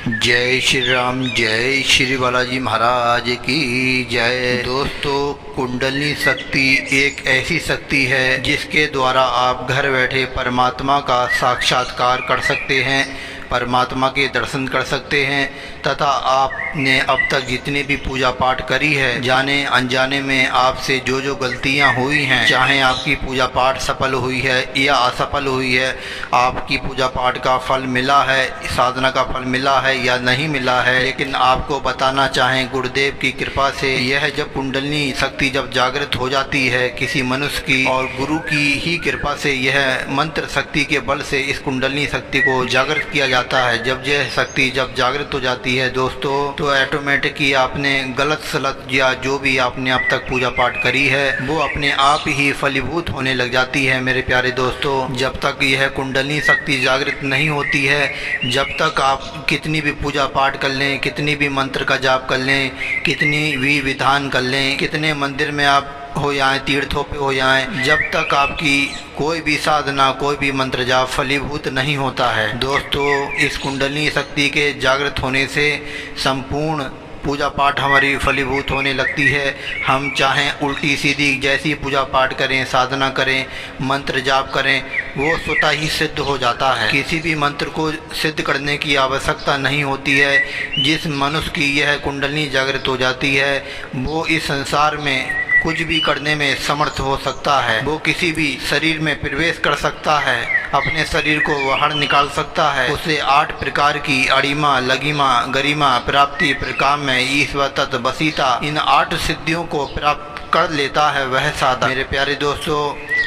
जय श्री राम, जय श्री बालाजी महाराज की जय। दोस्तों, कुंडलिनी शक्ति एक ऐसी शक्ति है जिसके द्वारा आप घर बैठे परमात्मा का साक्षात्कार कर सकते हैं, परमात्मा के दर्शन कर सकते हैं तथा आपने अब तक जितनी भी पूजा पाठ करी है, जाने अनजाने में आपसे जो जो गलतियां हुई हैं, चाहे आपकी पूजा पाठ सफल हुई है या असफल हुई है, आपकी पूजा पाठ का फल मिला है, साधना का फल मिला है या नहीं मिला है, लेकिन आपको बताना चाहें गुरुदेव की कृपा से यह जब कुंडलिनी शक्ति जब जागृत हो जाती है किसी मनुष्य की, और गुरु की ही कृपा से यह मंत्र शक्ति के बल से इस कुंडलिनी शक्ति को जागृत किया जाता है। जब यह शक्ति जब जागृत हो जाती है दोस्तों, तो ऑटोमेटिक ही आपने गलत सलत या जो भी आपने अब तक पूजा पाठ करी है वो अपने आप ही फलीभूत होने लग जाती है। मेरे प्यारे दोस्तों, जब तक यह कुंडलिनी शक्ति जागृत नहीं होती है, जब तक आप कितनी भी पूजा पाठ कर लें, कितनी भी मंत्र का जाप कर लें, कितनी भी विधान कर लें, कितने मंदिर में आप हो जाएं, तीर्थों पे हो जाएं, जब तक आपकी कोई भी साधना, कोई भी मंत्र जाप फलीभूत नहीं होता है। दोस्तों, इस कुंडलिनी शक्ति के जागृत होने से संपूर्ण पूजा पाठ हमारी फलीभूत होने लगती है। हम चाहें उल्टी सीधी जैसी पूजा पाठ करें, साधना करें, मंत्र जाप करें, वो स्वतः ही सिद्ध हो जाता है। किसी भी मंत्र को सिद्ध करने की आवश्यकता नहीं होती है। जिस मनुष्य की यह कुंडलिनी जागृत हो जाती है वो इस संसार में कुछ भी करने में समर्थ हो सकता है। वो किसी भी शरीर में प्रवेश कर सकता है, अपने शरीर को बाहर निकाल सकता है। उसे 8 प्रकार की अड़िमा, लगिमा, गरिमा, प्राप्ति, प्रकाम्य, ईश्वर तत्, बसीता, इन 8 सिद्धियों को प्राप्त कर लेता है वह साधक। मेरे प्यारे दोस्तों,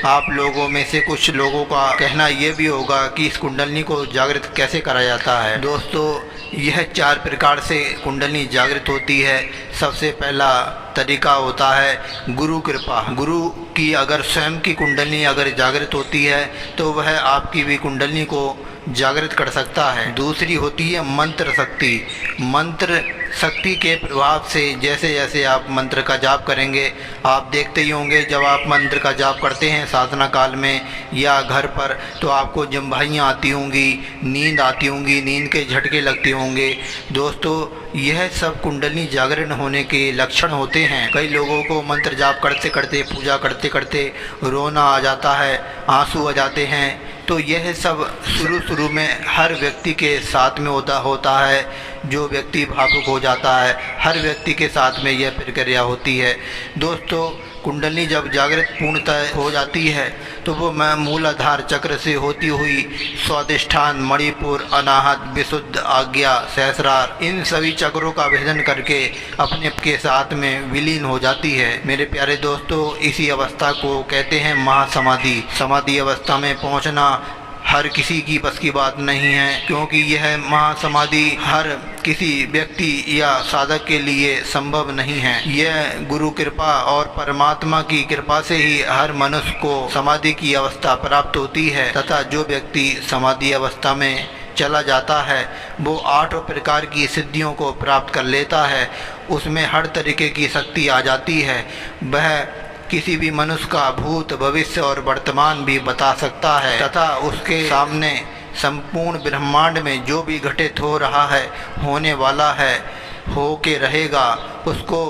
आप लोगों में से कुछ लोगों का कहना ये भी होगा कि इस कुंडलिनी को जागृत कैसे करा जाता है। दोस्तों, यह 4 प्रकार से कुंडलिनी जागृत होती है। सबसे पहला तरीका होता है गुरु कृपा। गुरु की अगर स्वयं की कुंडलिनी अगर जागृत होती है तो वह आपकी भी कुंडलिनी को जागृत कर सकता है। दूसरी होती है मंत्र शक्ति। मंत्र शक्ति के प्रभाव से जैसे जैसे आप मंत्र का जाप करेंगे, आप देखते ही होंगे जब आप मंत्र का जाप करते हैं साधना काल में या घर पर, तो आपको जम्भाइयाँ आती होंगी, नींद आती होंगी, नींद के झटके लगते होंगे। दोस्तों, यह सब कुंडलिनी जागरण होने के लक्षण होते हैं। कई लोगों को मंत्र जाप करते करते, पूजा करते करते रोना आ जाता है, आंसू आ जाते हैं। तो यह सब शुरू में हर व्यक्ति के साथ में होता है। जो व्यक्ति भावुक हो जाता है, हर व्यक्ति के साथ में यह प्रक्रिया होती है। दोस्तों, कुंडलिनी जब जागृत पूर्णतः हो जाती है तो वो मूलाधार चक्र से होती हुई स्वादिष्ठान, मणिपुर, अनाहत, विशुद्ध, आज्ञा, सहस्रार, इन सभी चक्रों का भेदन करके अपने के साथ में विलीन हो जाती है। मेरे प्यारे दोस्तों, इसी अवस्था को कहते हैं महासमाधि। समाधि अवस्था में पहुंचना हर किसी की बस की बात नहीं है, क्योंकि यह महासमाधि हर किसी व्यक्ति या साधक के लिए संभव नहीं है। यह गुरु कृपा और परमात्मा की कृपा से ही हर मनुष्य को समाधि की अवस्था प्राप्त होती है, तथा जो व्यक्ति समाधि अवस्था में चला जाता है वो 8 प्रकार की सिद्धियों को प्राप्त कर लेता है। उसमें हर तरीके की शक्ति आ जाती है। वह किसी भी मनुष्य का भूत, भविष्य और वर्तमान भी बता सकता है, तथा उसके सामने संपूर्ण ब्रह्मांड में जो भी घटित हो रहा है, होने वाला है, हो के रहेगा, उसको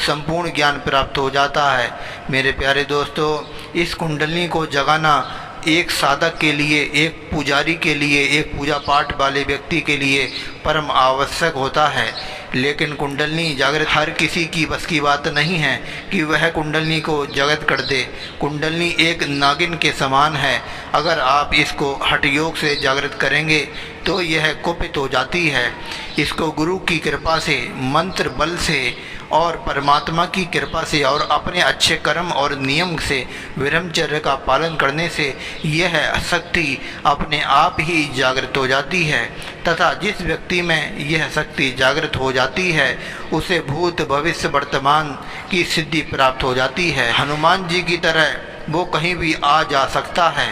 संपूर्ण ज्ञान प्राप्त हो जाता है। मेरे प्यारे दोस्तों, इस कुंडलिनी को जगाना एक साधक के लिए, एक पुजारी के लिए, एक पूजा पाठ वाले व्यक्ति के लिए परम आवश्यक होता है। लेकिन कुंडलिनी जागृत हर किसी की बस की बात नहीं है कि वह कुंडलिनी को जागृत कर दे। कुंडलिनी एक नागिन के समान है। अगर आप इसको हठ योग से जागृत करेंगे तो यह कुपित हो जाती है। इसको गुरु की कृपा से, मंत्र बल से और परमात्मा की कृपा से और अपने अच्छे कर्म और नियम से, ब्रह्मचर्य का पालन करने से यह शक्ति अपने आप ही जागृत हो जाती है। तथा जिस व्यक्ति में यह शक्ति जागृत हो जाती है उसे भूत, भविष्य, वर्तमान की सिद्धि प्राप्त हो जाती है। हनुमान जी की तरह वो कहीं भी आ जा सकता है,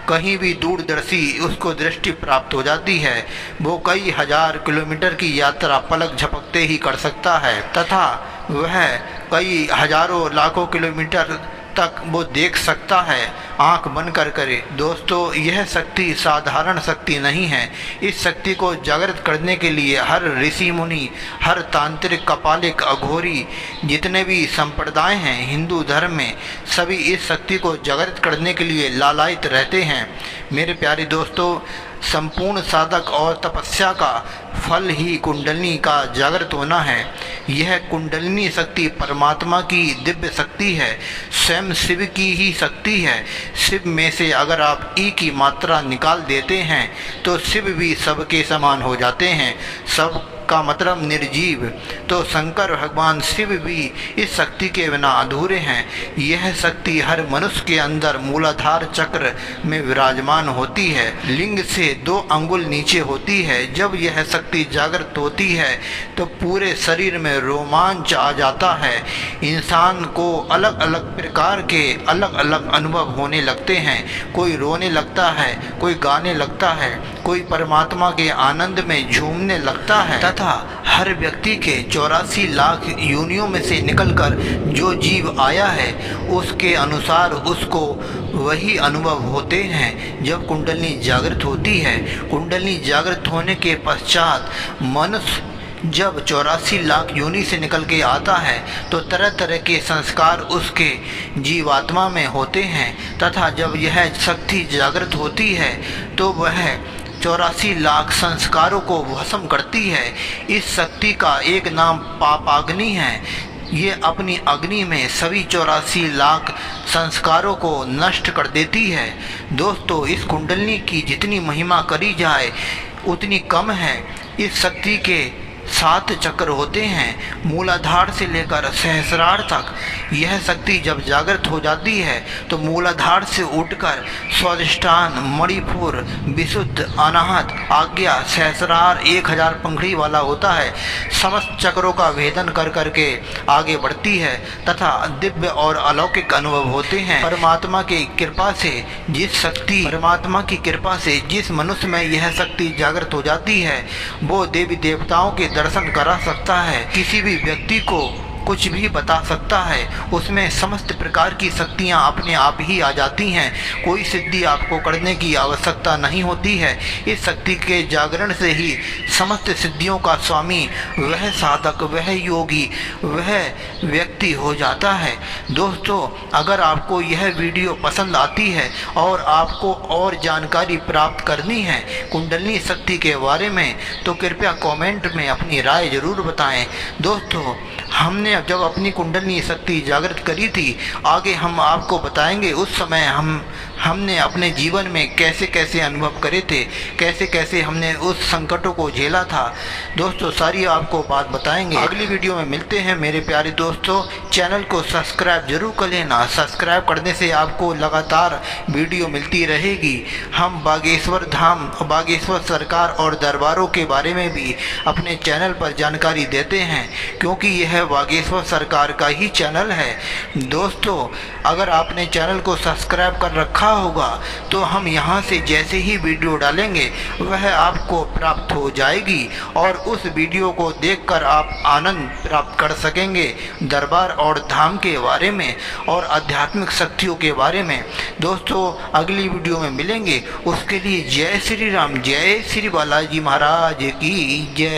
कहीं भी दूरदर्शी उसको दृष्टि प्राप्त हो जाती है। वो कई हजार किलोमीटर की यात्रा पलक झपकते ही कर सकता है, तथा वह कई हजारों लाखों किलोमीटर तक वो देख सकता है आंख बंद कर करे। दोस्तों, यह शक्ति साधारण शक्ति नहीं है। इस शक्ति को जागृत करने के लिए हर ऋषि मुनि, हर तांत्रिक, कपालिक, अघोरी, जितने भी संप्रदाय हैं हिंदू धर्म में, सभी इस शक्ति को जागृत करने के लिए लालायित रहते हैं। मेरे प्यारे दोस्तों, संपूर्ण साधक और तपस्या का फल ही कुंडलिनी का जागृत होना है। यह कुंडलिनी शक्ति परमात्मा की दिव्य शक्ति है, स्वयं शिव की ही शक्ति है। शिव में से अगर आप ई की मात्रा निकाल देते हैं तो शिव भी सबके समान हो जाते हैं। सब का मतलब निर्जीव। तो शंकर भगवान शिव भी इस शक्ति के बिना अधूरे हैं। यह शक्ति हर मनुष्य के अंदर मूलाधार चक्र में विराजमान होती है, लिंग से 2 अंगुल नीचे होती है। जब यह शक्ति जागृत होती है तो पूरे शरीर में रोमांच आ जाता है। इंसान को अलग अलग प्रकार के अलग अलग अनुभव होने लगते हैं। कोई रोने लगता है, कोई गाने लगता है, कोई परमात्मा के आनंद में झूमने लगता है। तथा हर व्यक्ति के 84 लाख योनियों में से निकलकर जो जीव आया है उसके अनुसार उसको वही अनुभव होते हैं। जब कुंडलिनी जागृत होती है, कुंडलिनी जागृत होने के पश्चात मनुष्य जब 84 लाख योनि से निकल के आता है तो तरह तरह के संस्कार उसके जीवात्मा में होते हैं। तथा जब यह शक्ति जागृत होती है तो वह 84 लाख संस्कारों को भस्म करती है। इस शक्ति का एक नाम पापाग्नि है। ये अपनी अग्नि में सभी 84 लाख संस्कारों को नष्ट कर देती है। दोस्तों, इस कुंडलिनी की जितनी महिमा करी जाए उतनी कम है। इस शक्ति के 7 चक्र होते हैं, मूलाधार से लेकर सहस्रार तक। यह शक्ति जब जागृत हो जाती है तो मूलाधार से उठकर स्वादिष्ठान, मणिपुर, विशुद्ध, अनाहत, आज्ञा, सहस्रार 1000 पंखड़ी वाला होता है। समस्त चक्रों का भेदन कर करके आगे बढ़ती है तथा दिव्य और अलौकिक अनुभव होते हैं। परमात्मा की कृपा से जिस मनुष्य में यह शक्ति जागृत हो जाती है वो देवी देवताओं के दर्शन करा सकता है। किसी भी व्यक्ति को कुछ भी बता सकता है। उसमें समस्त प्रकार की शक्तियाँ अपने आप ही आ जाती हैं। कोई सिद्धि आपको करने की आवश्यकता नहीं होती है। इस शक्ति के जागरण से ही समस्त सिद्धियों का स्वामी, वह साधक, वह योगी, वह व्यक्ति हो जाता है। दोस्तों, अगर आपको यह वीडियो पसंद आती है और आपको और जानकारी प्राप्त करनी है कुंडलिनी शक्ति के बारे में तो कृपया कमेंट में अपनी राय ज़रूर बताएं। दोस्तों, हमने जब अपनी कुंडलिनी शक्ति जागृत करी थी, आगे हम आपको बताएंगे उस समय हमने अपने जीवन में कैसे कैसे अनुभव करे थे, कैसे कैसे हमने उस संकटों को झेला था। दोस्तों, सारी आपको बात बताएंगे। अगली वीडियो में मिलते हैं मेरे प्यारे दोस्तों। चैनल को सब्सक्राइब जरूर कर लेना। सब्सक्राइब करने से आपको लगातार वीडियो मिलती रहेगी। हम बागेश्वर धाम, बागेश्वर सरकार और दरबारों के बारे में भी अपने चैनल पर जानकारी देते हैं, क्योंकि यह बागेश्वर सरकार का ही चैनल है। दोस्तों, अगर आपने चैनल को सब्सक्राइब कर रखा होगा तो हम यहाँ से जैसे ही वीडियो डालेंगे वह आपको प्राप्त हो जाएगी और उस वीडियो को देखकर आप आनंद प्राप्त कर सकेंगे दरबार और धाम के बारे में और आध्यात्मिक शक्तियों के बारे में। दोस्तों, अगली वीडियो में मिलेंगे। उसके लिए जय श्री राम, जय श्री बालाजी महाराज की जय।